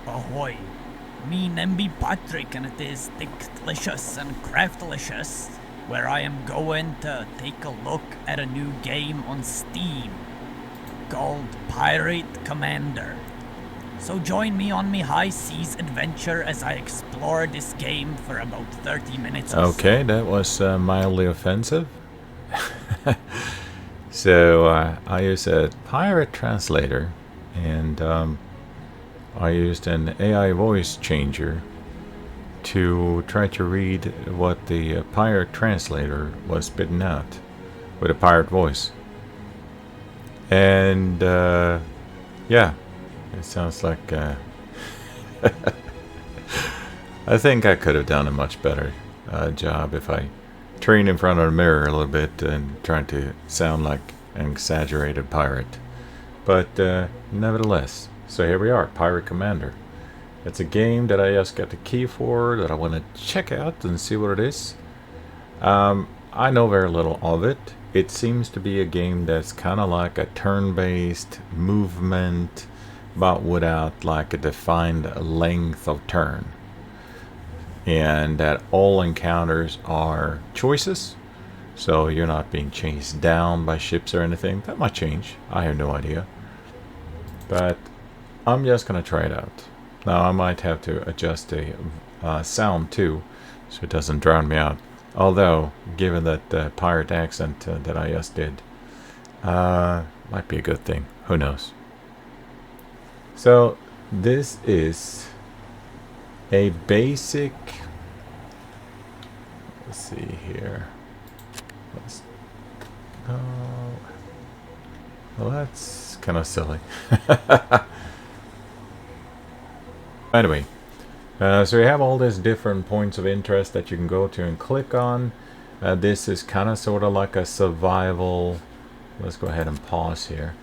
Ahoy! Me name be Patrick, and it is Delicious and Craftlicious, where I am going to take a look at a new game on Steam called Pirate Commander. So join me on me high seas adventure as I explore this game for about 30 minutes or Okay, that was mildly offensive. So I use a pirate translator, and I used an AI voice changer to try to read what the pirate translator was spitting out with a pirate voice. And yeah, it sounds like I think I could have done a much better job if I trained in front of the mirror a little bit and tried to sound like an exaggerated pirate. But nevertheless, so here we are, Pirate Commander. It's a game that I just got the key for that I want to check out and see what it is. I know very little of it. It seems to be a game that's kind of like a turn-based movement, but without like a defined length of turn. And that all encounters are choices, so you're not being chased down by ships or anything. That might change. I have no idea. But I'm just going to try it out. Now I might have to adjust the sound too, so it doesn't drown me out. Although, given that pirate accent that I just did, might be a good thing. Who knows? So this is a basic. Let's see here. Well, that's kind of silly. Anyway, so you have all these different points of interest that you can go to and click on. This is kind of sort of like a survival. Let's go ahead and pause here.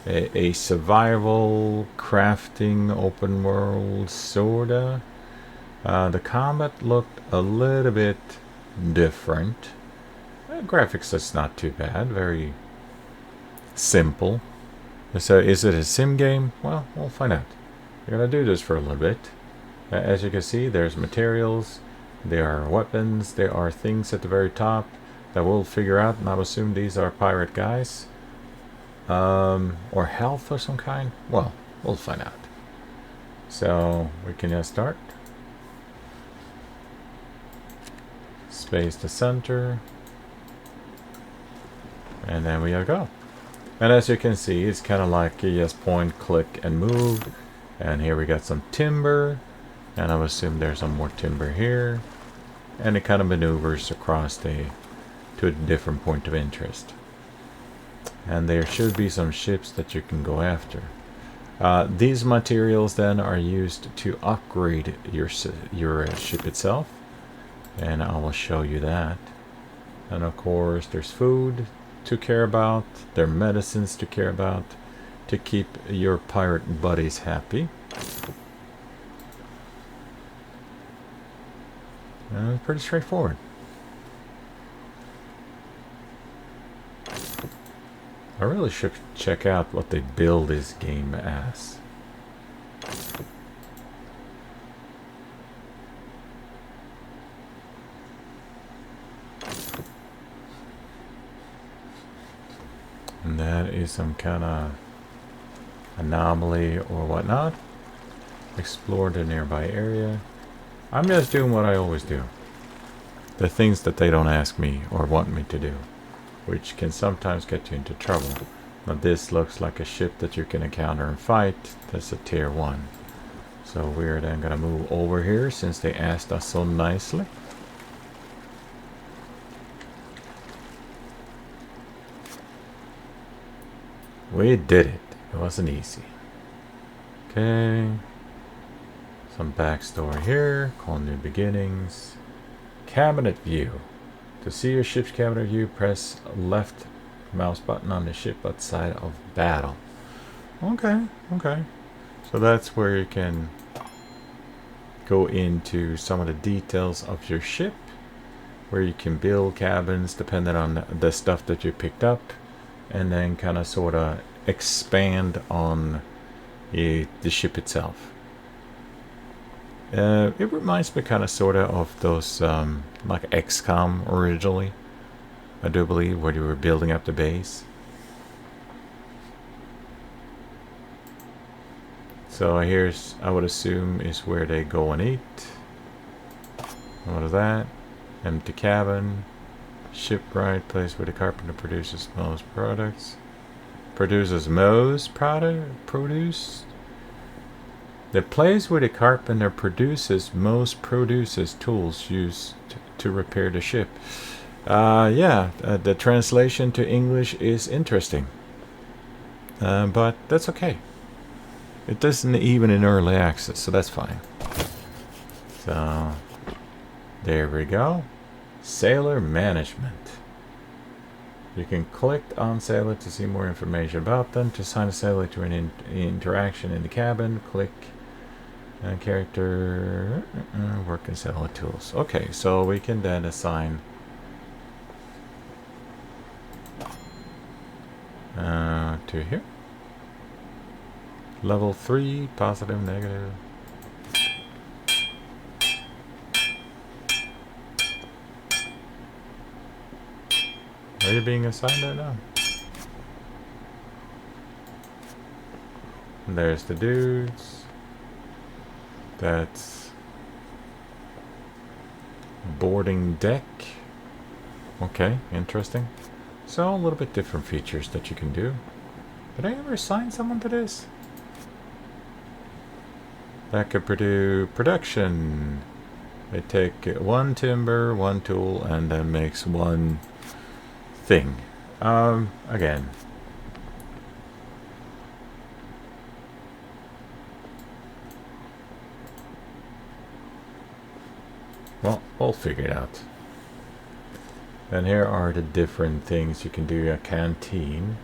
A survival crafting open world sorta. The combat looked a little bit different. Graphics is not too bad. Very simple. So is it a sim game? Well, we'll find out. We're going to do this for a little bit. As you can see, there's materials, there are weapons, there are things at the very top that we'll figure out, and I would assume these are pirate guys. Or health of some kind. Well, we'll find out. So, we can just start. Space to center. And then we go. And as you can see, it's kind of like you just point, click, and move. And here we got some timber, and I would assume there's some more timber here, and it kind of maneuvers across to a different point of interest. And there should be some ships that you can go after. These materials then are used to upgrade your ship itself, and I will show you that. And of course, there's food to care about, there are medicines to care about, to keep your pirate buddies happy. Pretty straightforward. I really should check out what they build this game as. And that is some kind of anomaly or whatnot. Explore the nearby area. I'm just doing what I always do. The things that they don't ask me or want me to do, which can sometimes get you into trouble. Now this looks like a ship that you can encounter and fight. That's a tier 1. So we're then gonna move over here since they asked us so nicely. We did it. It wasn't easy. Okay. Some backstory here. Call new beginnings. Cabinet view. To see your ship's cabinet view, press left mouse button on the ship outside of battle. Okay, okay. So that's where you can go into some of the details of your ship, where you can build cabins depending on the stuff that you picked up, and then kind of sort of expand on the ship itself. It reminds me kind of sort of those like XCOM originally, I do believe, where you were building up the base. So here's, I would assume, is where they go and eat. What is that? Empty cabin. Shipwright, place where the carpenter produces most products. Produces most produce? The place where the carpenter produces tools used to repair the ship. The translation to English is interesting. But that's okay. It isn't even in early access, so that's fine. So, there we go. Sailor management. You can click on sailor to see more information about them. To assign a sailor to an interaction in the cabin, click character work and sailor tools. Okay, so we can then assign to here. Level 3, positive, negative. Are you being assigned right now? And there's the dudes. That's boarding deck. Okay, interesting. So a little bit different features that you can do. Did I ever assign someone to this? That could produce production. They take one timber, one tool, and then makes one thing. Again. Well, we'll figure it out. And here are the different things you can do. A canteen.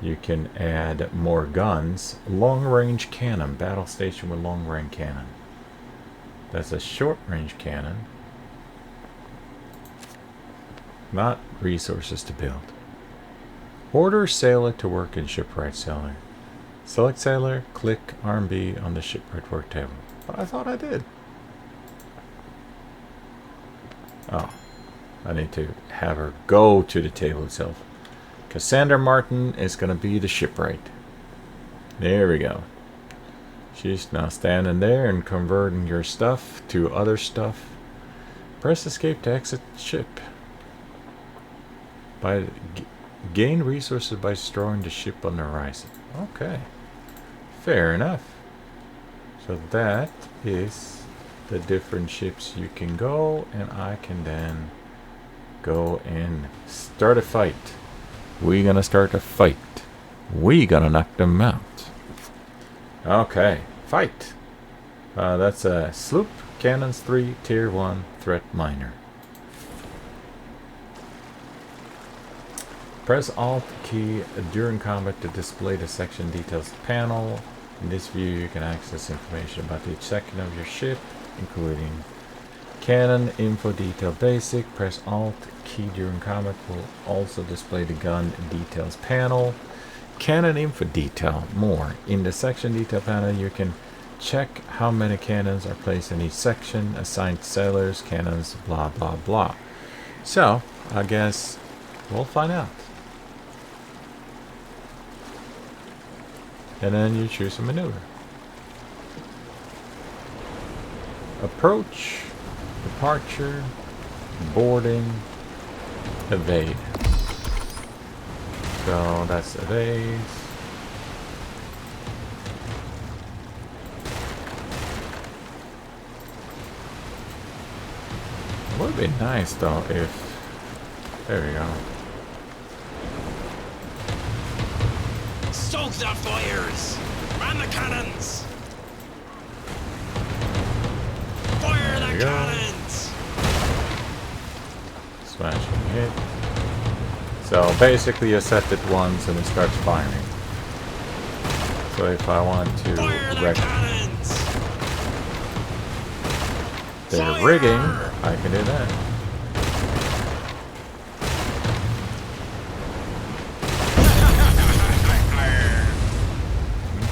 You can add more guns. Long-range cannon. Battle station with long-range cannon. That's a short-range cannon. Not resources to build. Order sailor to work in shipwright sailor. Select sailor. Click arm B on the shipwright work table. But I thought I did. Oh. I need to have her go to the table itself. Cassandra Martin is going to be the shipwright. There we go. She's now standing there and converting your stuff to other stuff. Press escape to exit ship. Gain resources by destroying the ship on the horizon. Okay. Fair enough. So that is the different ships you can go, and I can then go and start a fight. We're gonna start a fight. We gonna knock them out. Okay, fight. That's a sloop, cannons 3, tier 1, threat minor. Press Alt key during combat to display the section details panel. In this view, you can access information about each section of your ship, including cannon info detail basic. Press Alt key during combat will also display the gun details panel. Cannon info detail more. In the section detail panel, you can check how many cannons are placed in each section, assigned sailors, cannons, blah blah blah. So I guess we'll find out. And then you choose a maneuver. Approach, departure, boarding, evade. So that's evade. It would be nice though if... There we go. Stoke the fires! Man the cannons! Fire the cannons! Smashing hit. So basically you set it once and it starts firing. So if I want to wreck the rigging, I can do that.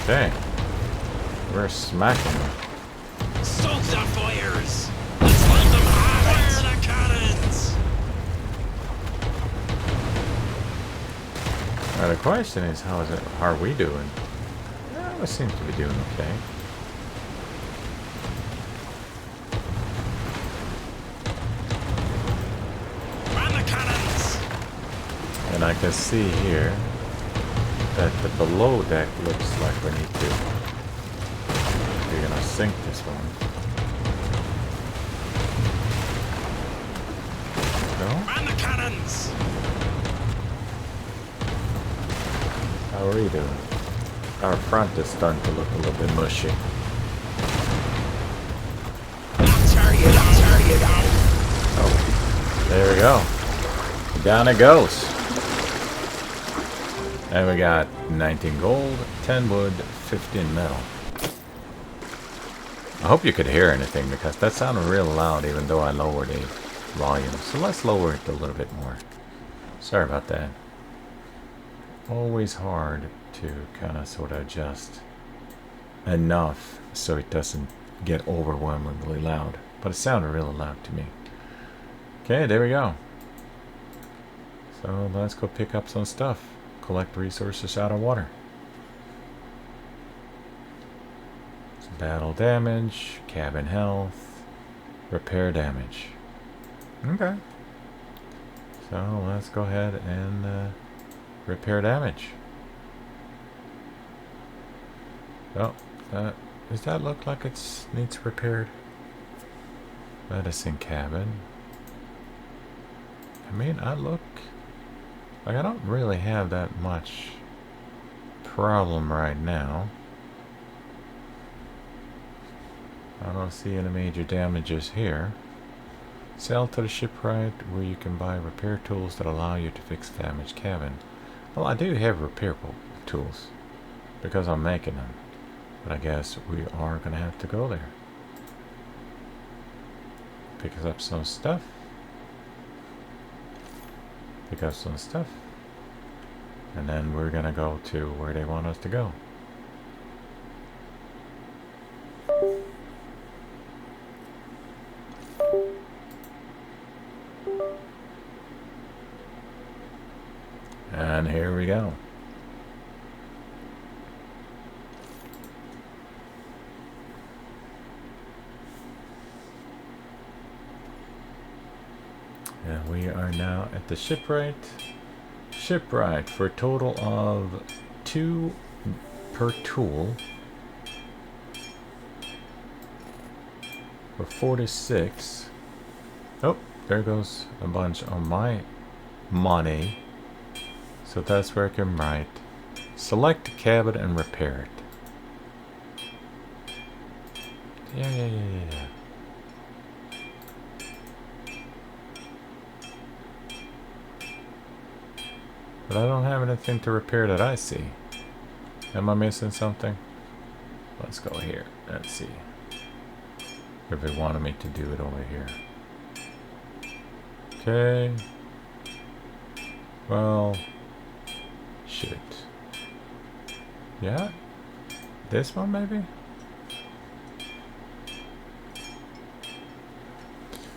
Okay. We're smacking. Stoke the fires! Let's let them have it! Fire the cannons! Now the question is, how are we doing? Yeah, we seem to be doing okay. Man the cannons! And I can see here that the below deck looks like we need to. We're gonna sink this one. No? Man the cannons! How are we doing? Our front is starting to look a little bit mushy. Tear you down! Tear you down! Oh, there we go. Down it goes. And we got 19 gold, 10 wood, 15 metal. I hope you could hear anything because that sounded real loud even though I lowered the volume. So let's lower it a little bit more. Sorry about that. Always hard to kind of sort of adjust enough so it doesn't get overwhelmingly loud. But it sounded really loud to me. Okay, there we go. So let's go pick up some stuff. Collect resources out of water. Some battle damage, cabin health, repair damage. Okay. So let's go ahead and repair damage. Oh, does that look like it needs repaired? Medicine cabin. I mean, I don't really have that much problem right now. I don't see any major damages here. Sell to the shipwright where you can buy repair tools that allow you to fix damaged cabin. Well, I do have repair tools because I'm making them. But I guess we are going to have to go there. Pick up some stuff. Pick up some stuff. And then we're going to go to where they want us to go. And here we go. And we are now at the shipwright. Shipwright for a total of 2 per tool. For 46. Oh, there goes a bunch of my money. So that's where I can write. Select the cabin and repair it. Yeah. But I don't have anything to repair that I see. Am I missing something? Let's go here. Let's see. If it wanted me to do it over here. Okay. Well, shoot. Yeah? This one maybe?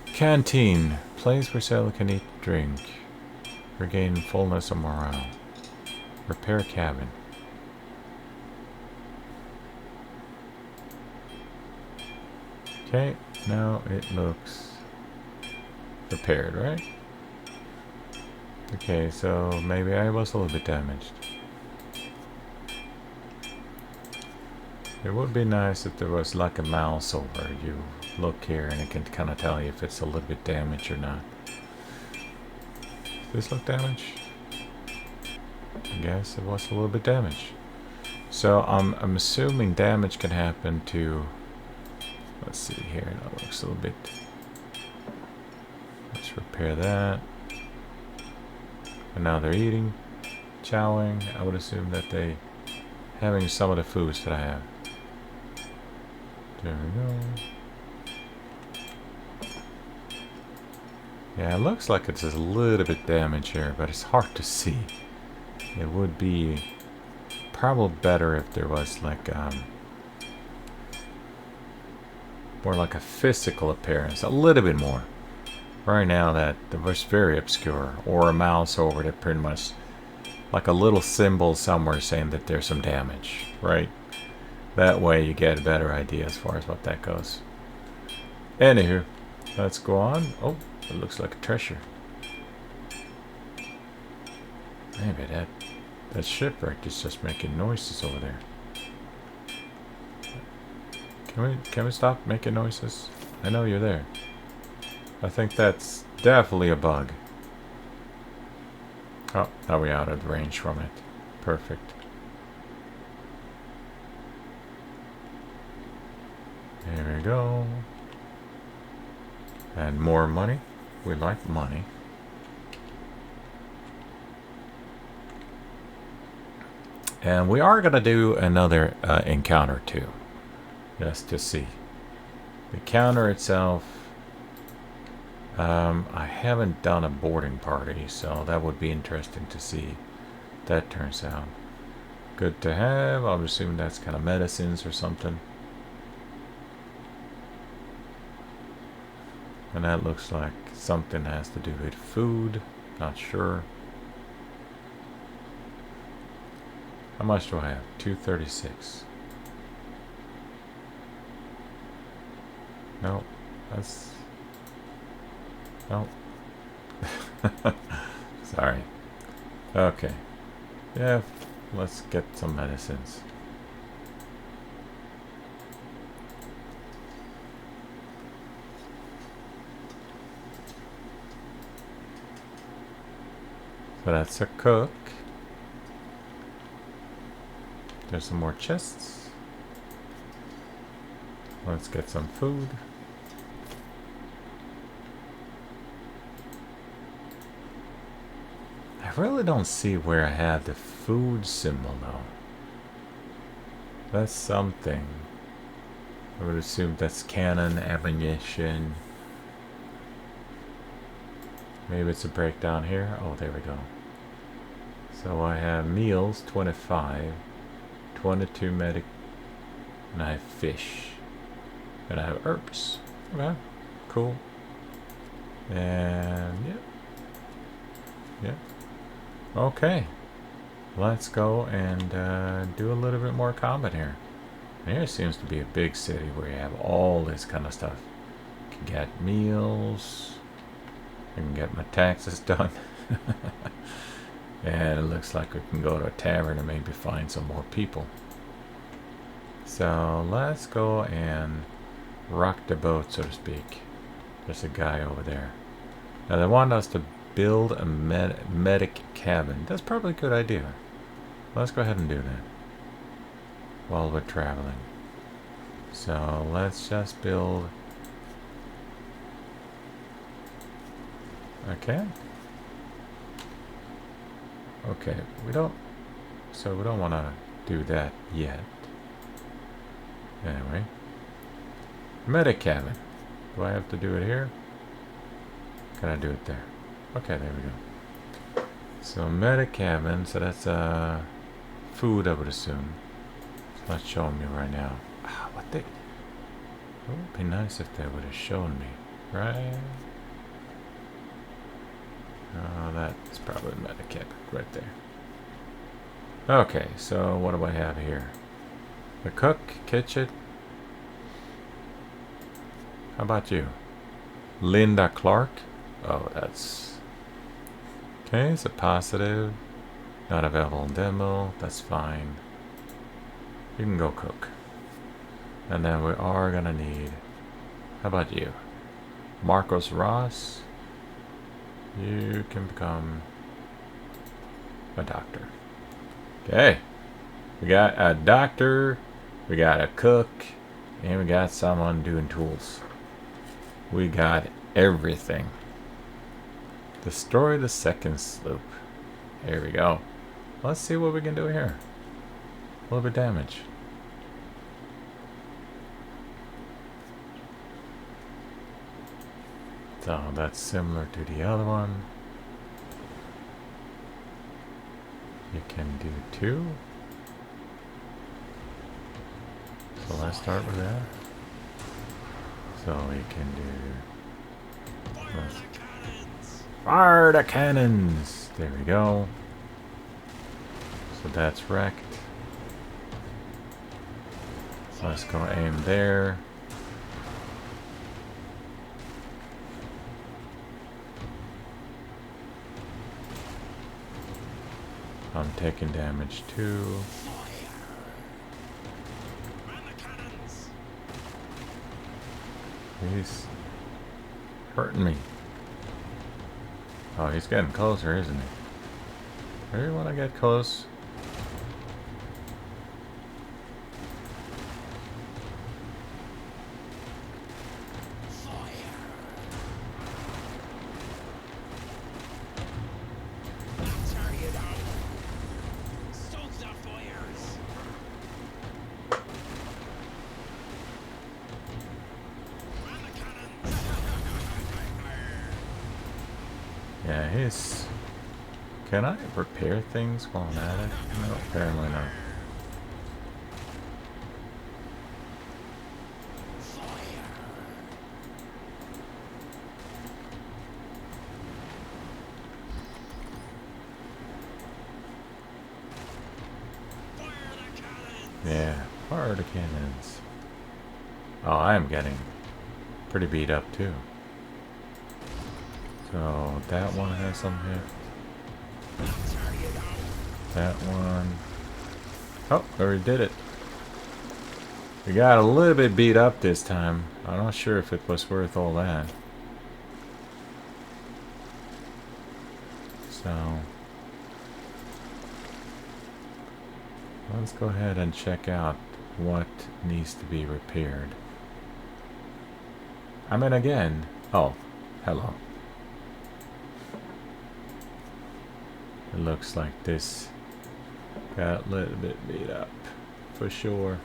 Canteen. Place where sailor can eat, drink. Regain fullness of morale. Repair cabin. Okay, now it looks repaired, right? Okay, so maybe I was a little bit damaged. It would be nice if there was like a mouse over. You look here and it can kind of tell you if it's a little bit damaged or not. Does this look damaged? I guess it was a little bit damaged. So I'm assuming damage can happen to. Let's see here. That looks a little bit. Let's repair that. And now they're eating, chowing. I would assume that they having some of the foods that I have. There we go. Yeah, it looks like it's a little bit damaged here, but it's hard to see. It would be probably better if there was like more like a physical appearance, a little bit more. Right now that was very obscure, or a mouse over it, pretty much like a little symbol somewhere saying that there's some damage, right? That way you get a better idea as far as what that goes. Anywho, let's go on. Oh, it looks like a treasure. Maybe that shipwreck is just making noises over there. Can we stop making noises? I know you're there. I think that's definitely a bug. Oh, now we're out of range from it. Perfect. There we go. And more money. We like money. And we are going to do another encounter too. Just to see. The counter itself, I haven't done a boarding party, so that would be interesting to see that turns out. Good to have. I'm assuming that's kind of medicines or something. And that looks like something has to do with food. Not sure. How much do I have? 236. No, that's... No. Sorry. Okay. Yeah, let's get some medicines. So that's a cook. There's some more chests. Let's get some food. I really don't see where I have the food symbol though. That's something. I would assume that's cannon, ammunition. Maybe it's a breakdown here. Oh, there we go. So I have meals, 25. 22 medic. And I have fish. And I have herbs. Okay, cool. And yeah. Yeah. Okay. Let's go and do a little bit more combat here. Here seems to be a big city where you have all this kind of stuff. You can get meals. I can get my taxes done. And it looks like we can go to a tavern and maybe find some more people. So let's go and rock the boat, so to speak. There's a guy over there. Now they want us to build a medic cabin. That's probably a good idea. Let's go ahead and do that while we're traveling. So let's just build. Okay. Okay, we don't want to do that yet. Anyway. Medic cabin. Do I have to do it here? Can I do it there? Okay, there we go. So medic cabin, so that's food, I would assume. It's not showing me right now. Ah, what the? It would be nice if they would have shown me, right? Oh, that's probably medic cabin right there. Okay, so what do I have here? The cook, kitchen. How about you? Linda Clark? Oh, that's... Okay, it's a positive. Not available in demo. That's fine. You can go cook. And then we are gonna need... How about you? Marcos Ross? You can become a doctor. Okay. We got a doctor, we got a cook, and we got someone doing tools. We got everything. Destroy the second sloop. Here we go. Let's see what we can do here. A little bit of damage. So that's similar to the other one. You can do 2. So let's start with that. So we can do... Fire the cannons! Fire the cannons! There we go. So that's wrecked. Let's go aim there. I'm taking damage too. Man the cannons! He's hurting me. Oh, he's getting closer, isn't he? Really want to get close? Yeah, his... Can I repair things while I'm at it? No, apparently not. Yeah, fire the cannons. Oh, I am getting pretty beat up too. So that one has some hit. That one. Oh, we already did it. We got a little bit beat up this time. I'm not sure if it was worth all that. So let's go ahead and check out what needs to be repaired. I mean, again. Oh, hello. It looks like this got a little bit beat up, for sure.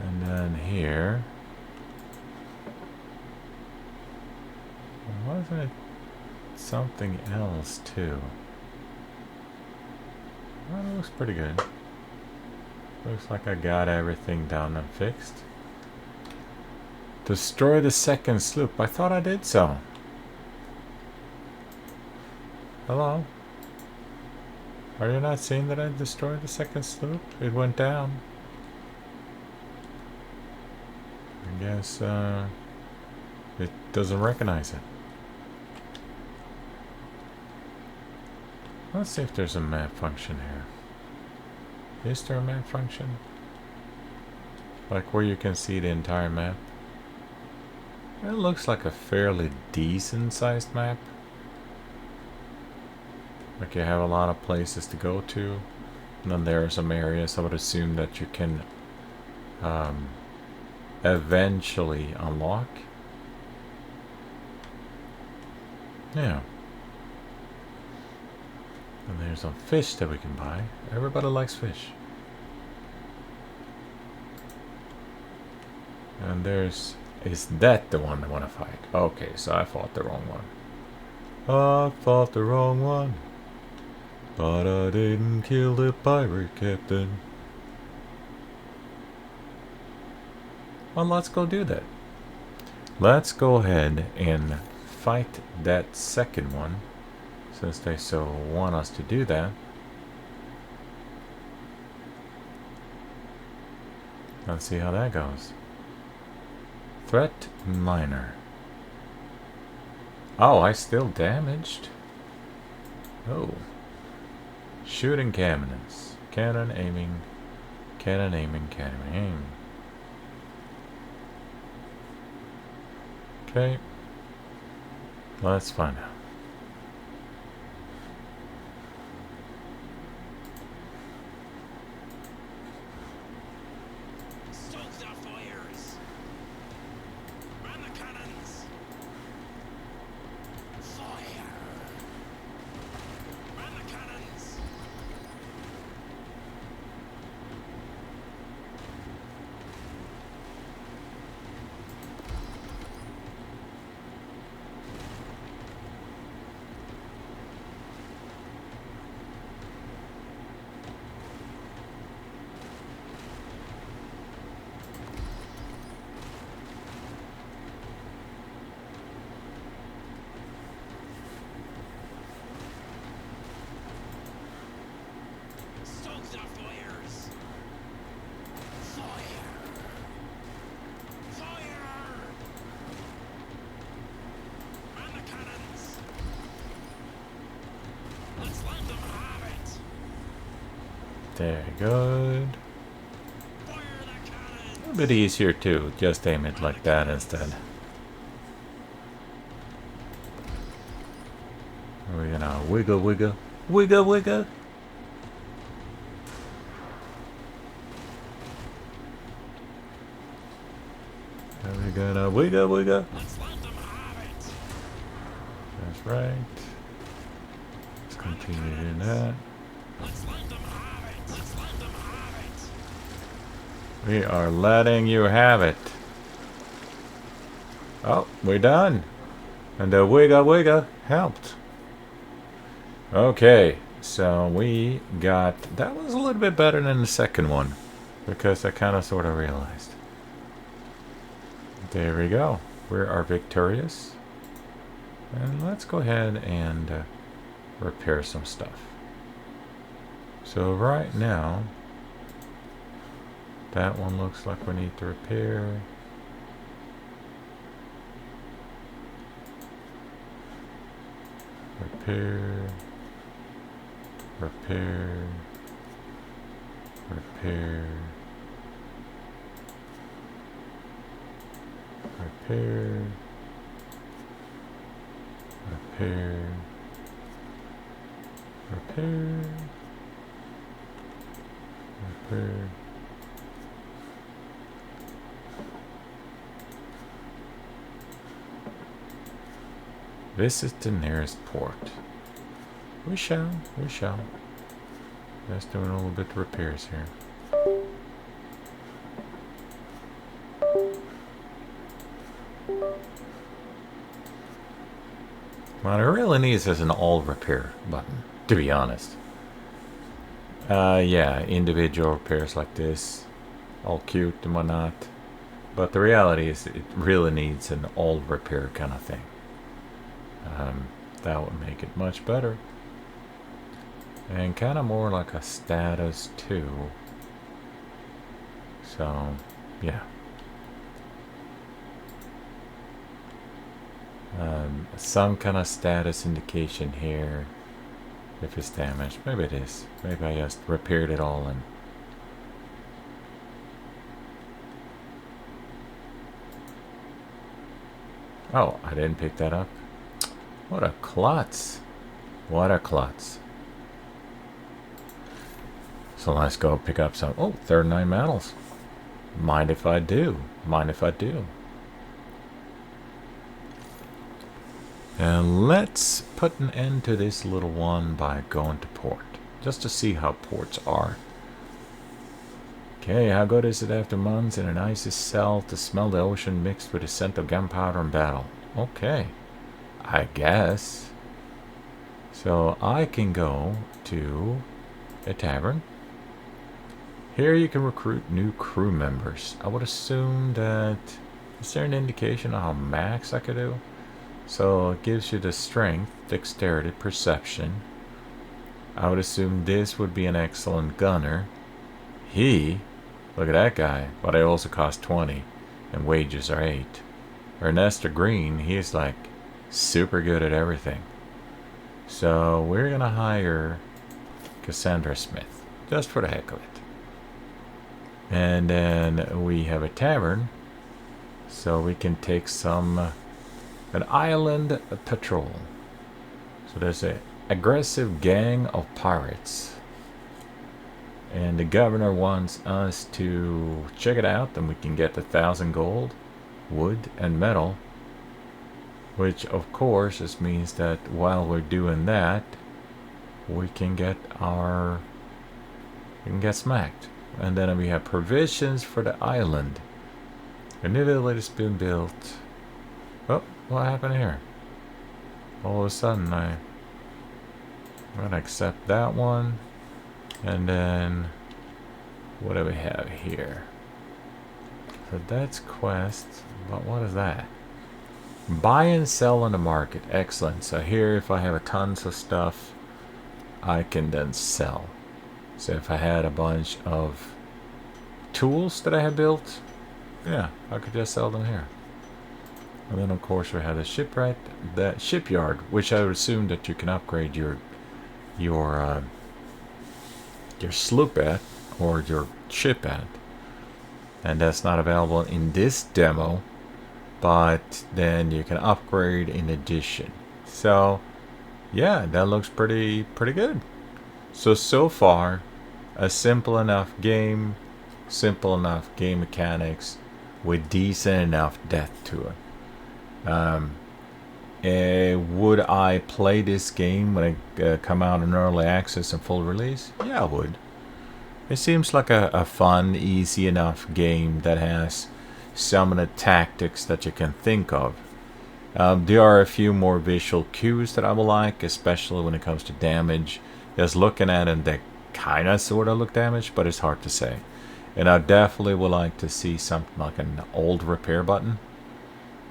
And then here, wasn't it something else too? Well, it looks pretty good. Looks like I got everything done and fixed. Destroy the second sloop. I thought I did so. Hello? Are you not seeing that I destroyed the second sloop? It went down. I guess it doesn't recognize it. Let's see if there's a map function here. Is there a map function? Like where you can see the entire map? It looks like a fairly decent sized map. Like you have a lot of places to go to. And then there are some areas I would assume that you can eventually unlock. Yeah. And there's some fish that we can buy. Everybody likes fish. And there's... Is that the one I want to fight? Okay, so I fought the wrong one. I fought the wrong one. But I didn't kill the pirate captain. Well, let's go do that. Let's go ahead and fight that second one. Since they so want us to do that. Let's see how that goes. Threat minor. Oh, I still damaged. Oh. Shooting cannons. Cannon aiming. Cannon aiming. Cannon aim. Okay. Let's find out. Very good. Fire the cannons! A little bit easier too. Just aim it like that instead. We're gonna wiggle, wiggle, wiggle, wiggle. And we're gonna wiggle, wiggle. Let's let them have it! That's right. Let's continue doing that. Let's let them have it! Let's let them have it! We are letting you have it. Oh, we're done. And the wiggle, wiggle helped. Okay, so we got... That was a little bit better than the second one. Because I kind of sort of realized. There we go. We are victorious. And let's go ahead and repair some stuff. So right now, that one looks like we need to repair. Repair. Repair. Repair. Repair. Repair. Repair. Repair. Visit the nearest port. We shall, we shall. Just doing a little bit of repairs here. What it really needs is an all repair button, to be honest. Yeah, individual repairs like this, all cute and whatnot. But the reality is it really needs an all repair kind of thing. That would make it much better. And kind of more like a status too. So, yeah. Some kind of status indication here. If it's damaged. Maybe it is. Maybe I just repaired it all and... Oh, I didn't pick that up. What a klutz. What a klutz. So let's go pick up some... Oh, 39 metals. Mind if I do? Mind if I do? And let's put an end to this little one by going to port. Just to see how ports are. Okay, how good is it after months in an icy cell to smell the ocean mixed with the scent of gunpowder in battle? Okay, I guess. So I can go to a tavern. Here you can recruit new crew members. I would assume that... Is there an indication of how max I could do? So it gives you the strength, dexterity, perception. I would assume this would be an excellent gunner. Look at that guy. But it also costs 20. And wages are 8. Ernesto Green, he's like super good at everything. So we're going to hire Cassandra Smith. Just for the heck of it. And then we have a tavern. So we can take some... An island patrol. So there's an aggressive gang of pirates. And the governor wants us to check it out. And we can get 1,000 gold, wood, and metal. Which of course just means that while we're doing that, we can get smacked. And then we have provisions for the island. A new village has been built. Oh, what happened here? All of a sudden I'm gonna accept that one. And then what do we have here? So that's quest, but what is that? Buy and sell on the market. Excellent. So here if I have a tons of stuff, I can then sell. So if I had a bunch of tools that I had built, yeah, I could just sell them here. And then of course we have the shipwright, the shipyard, which I would assume that you can upgrade your your sloop at or your ship at. And that's not available in this demo, but then you can upgrade in addition. So yeah, that looks pretty good. So far, a simple enough game, simple enough game mechanics with decent enough depth to it. Would I play this game when it come out in early access and full release? Yeah, I would. It seems like a fun, easy enough game that has some of the tactics that you can think of. There are a few more visual cues that I will like, especially when it comes to damage. Just looking at them, they kind of sort of look damaged, but it's hard to say. And I definitely would like to see something like an old repair button.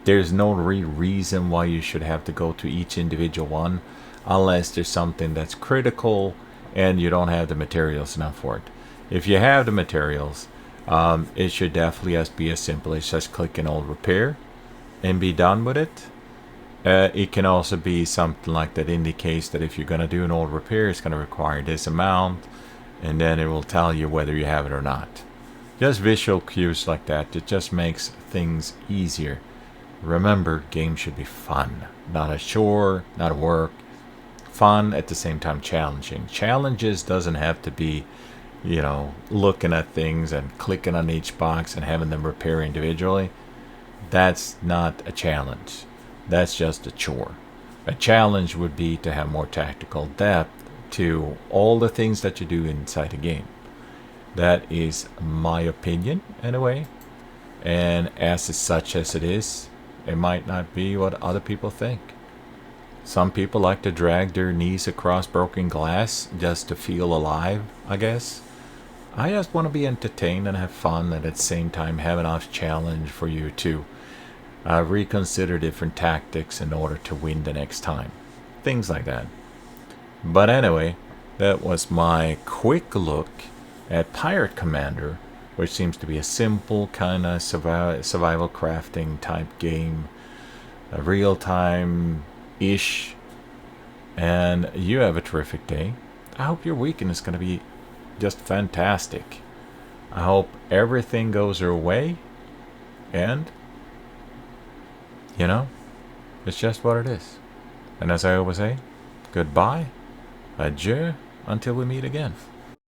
There's no reason why you should have to go to each individual one unless there's something that's critical and you don't have the materials enough for it. If you have the materials, it should definitely just be as simple as just click an old repair and be done with it. It can also be something like that indicates that if you're going to do an old repair, it's going to require this amount, and then it will tell you whether you have it or not. Just visual cues like that, it just makes things easier. Remember, games should be fun, not a chore, not a work. Fun at the same time challenging. Challenges doesn't have to be, looking at things and clicking on each box and having them repair individually. That's not a challenge. That's just a chore. A challenge would be to have more tactical depth to all the things that you do inside a game. That is my opinion, anyway. And as such as it is, it might not be what other people think. Some people like to drag their knees across broken glass just to feel alive, I guess. I just want to be entertained and have fun, and at the same time have enough challenge for you to reconsider different tactics in order to win the next time. Things like that. But anyway, that was my quick look at Pirate Commander, which seems to be a simple kind of survival crafting type game. A real-time-ish. And you have a terrific day. I hope your weekend is going to be just fantastic. I hope everything goes your way. And it's just what it is. And as I always say, goodbye, adieu, until we meet again.